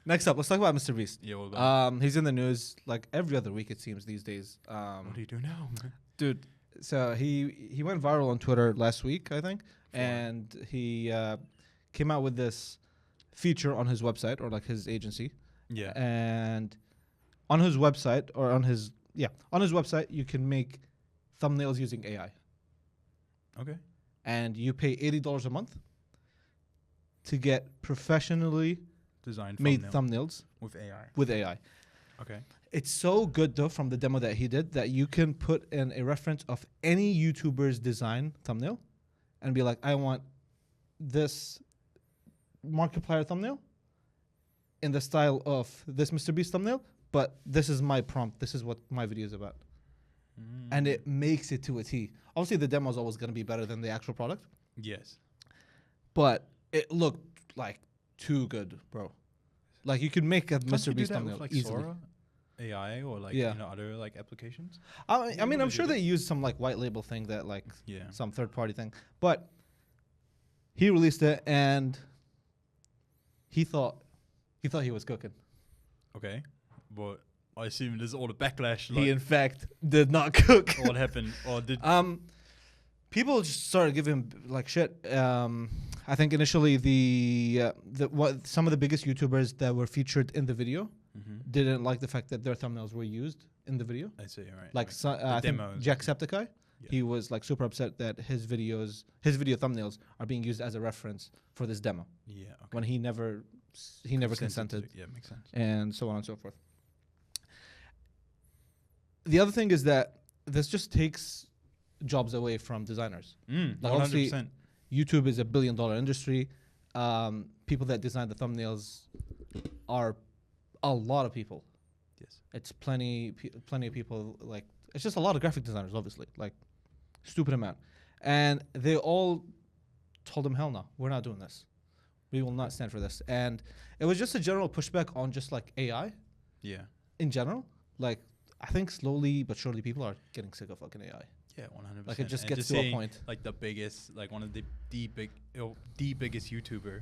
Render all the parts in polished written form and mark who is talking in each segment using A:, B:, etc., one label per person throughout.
A: Next up, let's talk about MrBeast.
B: Yeah, we'll go.
A: He's in the news like every other week, it seems, these days.
B: What do you do now, man?
A: Dude, so he went viral on Twitter last week, I think, and he came out with this feature on his website, or like his agency.
B: Yeah.
A: And on his website, on his website, you can make thumbnails using AI.
B: Okay.
A: And you pay $80 a month to get professionally
B: Design
A: made thumbnails
B: with AI.
A: with AI.
B: Okay.
A: It's so good though from the demo that he did that you can put in a reference of any YouTuber's design thumbnail and be like, I want this Markiplier thumbnail in the style of this MrBeast thumbnail, but this is my prompt. This is what my video is about. And it makes it to a T. Obviously, the demo is always going to be better than the actual product.
B: Yes.
A: But it looked like too good, bro. Like you could make a MrBeast thumbnail
B: like
A: easily.
B: Sora AI or like other like applications.
A: I mean, I'm sure they use some like white label thing that like some third party thing. But he released it and he thought he was cooking.
B: Okay, but I assume there's all the backlash.
A: He in fact did not cook.
B: What happened? Or did
A: people just started giving him like shit. I think initially some of the biggest YouTubers that were featured in the video didn't like the fact that their thumbnails were used in the video.
B: I see, right.
A: Like I think JackSepticEye, he was like super upset that his video thumbnails are being used as a reference for this demo.
B: Yeah. Okay.
A: When he never consented.
B: Yeah, makes sense.
A: And so on and so forth. The other thing is that this just takes jobs away from designers.
B: Like
A: 100%. YouTube is $1 billion industry. People that design the thumbnails are a lot of people.
B: Yes.
A: It's plenty of people. Like it's just a lot of graphic designers, obviously, like stupid amount. And they all told him, hell no, we're not doing this. We will not stand for this. And it was just a general pushback on just like AI.
B: Yeah.
A: In general, like I think slowly but surely people are getting sick of fucking AI.
B: Yeah, 100%.
A: Like it just gets to a point.
B: Like the biggest, like one of the biggest YouTuber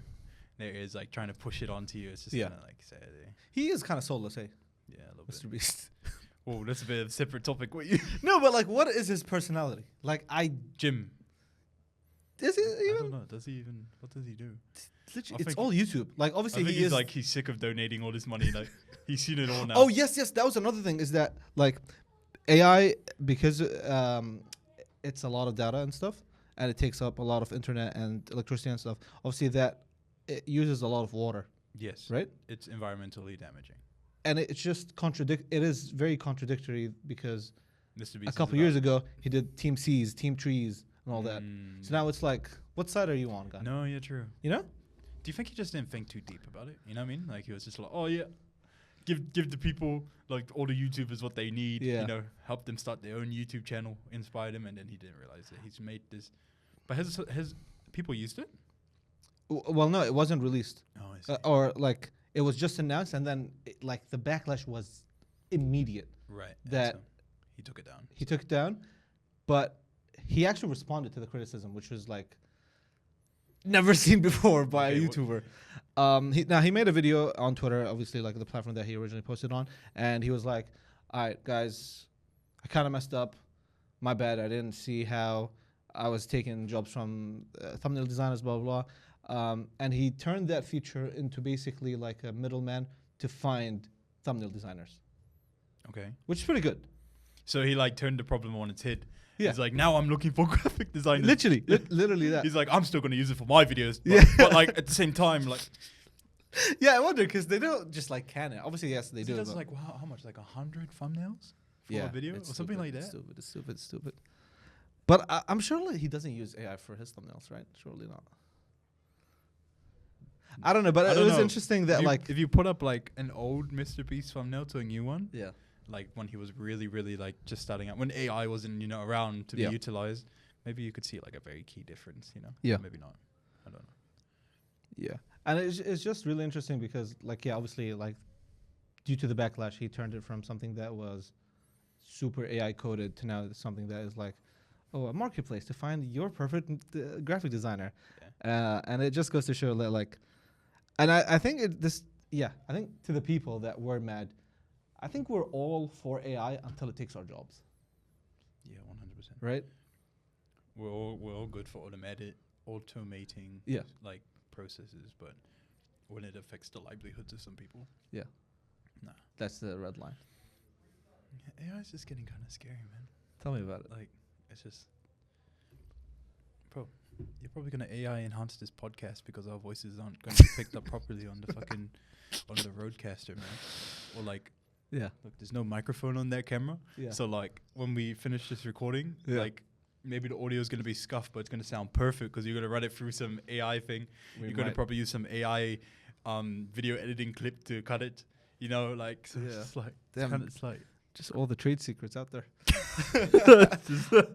B: there is like trying to push it onto you. It's just kind of like sad.
A: He is kind of soulless, eh?
B: Yeah, a little
A: MrBeast.
B: Oh, that's a bit of a separate topic. What you?
A: No, but like, what is his personality? Like,
B: Jim.
A: Is he even?
B: I don't know. Does he even? What does he do?
A: Literally, it's all YouTube. Like, obviously,
B: he's like he's sick of donating all this money. Like, he's seen it all now.
A: Oh yes. That was another thing. Is that like AI, because it's a lot of data and stuff, and it takes up a lot of internet and electricity and stuff. Obviously, that it uses a lot of water.
B: Yes.
A: Right.
B: It's environmentally damaging. And
A: it's just it is very contradictory because
B: MrBeast
A: a couple years ago he did Team Seas, Team Trees, and all that. So now it's like, what side are you on, guy?
B: No, yeah, true.
A: You know?
B: Do you think he just didn't think too deep about it? You know what I mean? Like he was just like, oh yeah, give the people, like all the YouTubers what they need.
A: Yeah.
B: You know, help them start their own YouTube channel, inspire them, and then he didn't realize that he's made this. But has people used it?
A: Well, no, it wasn't released.
B: Oh, I see.
A: Or like it was just announced, and then like the backlash was immediate.
B: Right.
A: That
B: so he took it down.
A: He took it down, but he actually responded to the criticism, which was like never seen before by a YouTuber. He made a video on Twitter, obviously like the platform that he originally posted on, and he was like, "All right, guys, I kind of messed up. My bad. I didn't see how I was taking jobs from thumbnail designers, blah blah blah." And he turned that feature into basically like a middleman to find thumbnail designers.
B: Okay.
A: Which is pretty good.
B: So he like turned the problem on its head.
A: Yeah.
B: He's like, now I'm looking for graphic designers.
A: Literally, literally that.
B: He's like, I'm still going to use it for my videos. But,
A: Yeah.
B: but like at the same time, like.
A: Yeah, I wonder because they don't just like can it. Obviously, yes, they do.
B: Does like how much? Like 100 thumbnails for a video or something like that?
A: It's stupid. But I'm sure like, he doesn't use AI for his thumbnails, right? Surely not. I don't know, but it was interesting that
B: if you put up like an old MrBeast thumbnail to a new one,
A: yeah,
B: like when he was really like just starting out, when AI wasn't around to be utilized, maybe you could see like a very key difference,
A: Yeah,
B: maybe not. I don't know.
A: Yeah, and it's just really interesting because like obviously like due to the backlash, he turned it from something that was super AI coded to now something that is like, oh, a marketplace to find your perfect graphic designer, and it just goes to show that like. And I think yeah, I think to the people that were mad, I think we're all for AI until it takes our jobs,
B: Yeah, 100%.
A: right?
B: We're all good for automating
A: Yeah.
B: like processes, but when it affects the livelihoods of some people,
A: Yeah.
B: nah.
A: That's the red line.
B: AI is just getting kind of scary, man.
A: Tell me about it.
B: Like, it's just, bro, you're probably gonna AI enhance this podcast because our voices aren't gonna be picked up properly on the fucking on the roadcaster, man. Or like,
A: Yeah.
B: look, there's no microphone on that camera,
A: Yeah.
B: so like when we finish this recording,
A: Yeah.
B: like maybe the audio is gonna be scuffed, but it's gonna sound perfect because you're gonna run it through some AI thing.
A: We
B: You're gonna
A: might-
B: probably use some AI video editing clip to cut it. You know, like so
A: Yeah.
B: it's just like
A: Damn.
B: it's like
A: just all the trade secrets out there.